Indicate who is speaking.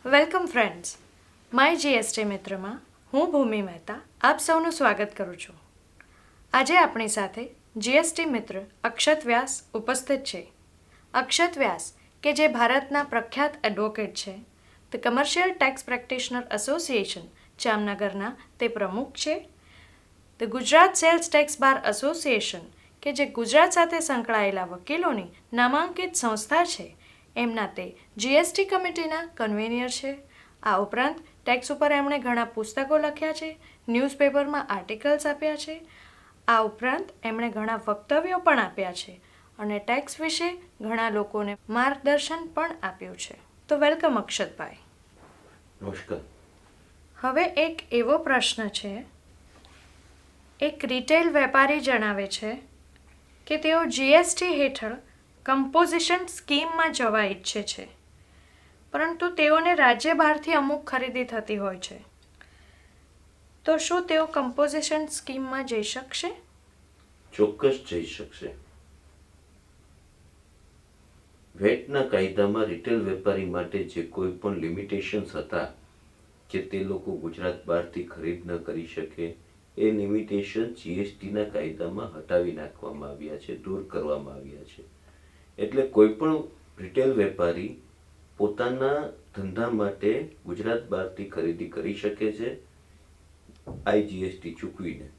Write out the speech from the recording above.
Speaker 1: Welcome friends, my GST મિત્રમાં હું ભૂમિ મહેતા આપ સૌનું સ્વાગત કરું છું. આજે આપણી સાથે જીએસટી મિત્ર અક્ષત વ્યાસ ઉપસ્થિત છે. અક્ષત વ્યાસ કે જે ભારતના પ્રખ્યાત એડવોકેટ છે, the commercial tax practitioner association જામનગરના તે પ્રમુખ છે. The Gujarat sales tax bar association કે જે ગુજરાત સાથે સંકળાયેલા વકીલોની નામાંકિત સંસ્થા છે, એમના તે જીએસટી કમિટીના કન્વીનર છે. આ ઉપરાંત ટેક્સ ઉપર એમણે ઘણા પુસ્તકો લખ્યા છે, ન્યૂઝપેપરમાં આર્ટિકલ્સ આપ્યા છે. આ ઉપરાંત એમણે ઘણા વક્તવ્યો પણ આપ્યા છે અને ટેક્સ વિશે ઘણા લોકોને માર્ગદર્શન પણ આપ્યું છે. તો વેલકમ અક્ષતભાઈ.
Speaker 2: નમસ્કાર.
Speaker 1: હવે એક એવો પ્રશ્ન છે, એક રિટેલ વેપારી જણાવે છે કે તેઓ જીએસટી હેઠળ કમ્પોઝિશન સ્કીમમાં જવા ઈચ્છે છે, પરંતુ તેઓને રાજ્ય બહારથી અમુક ખરીદી થતી હોય છે. તો શું તેઓ કમ્પોઝિશન સ્કીમમાં જઈ શકશે?
Speaker 2: ચોક્કસ જઈ શકશે. વેટના કાયદામાં રિટેલ વેપારી માટે જે કોઈ પણ લિમિટેશન્સ હતા કે તે લોકો ગુજરાત બહારથી ખરીદ ન કરી શકે, એ લિમિટેશન જીએસટીના કાયદામાં હટાવી નાખવામાં આવ્યા છે, દૂર કરવામાં આવ્યા છે. એટલે કોઈ પણ રિટેલ વેપારી પોતાના ધંધા માટે ગુજરાત બહારથી ખરીદી કરી શકે છે, આઈજીએસટી ચૂકવીને.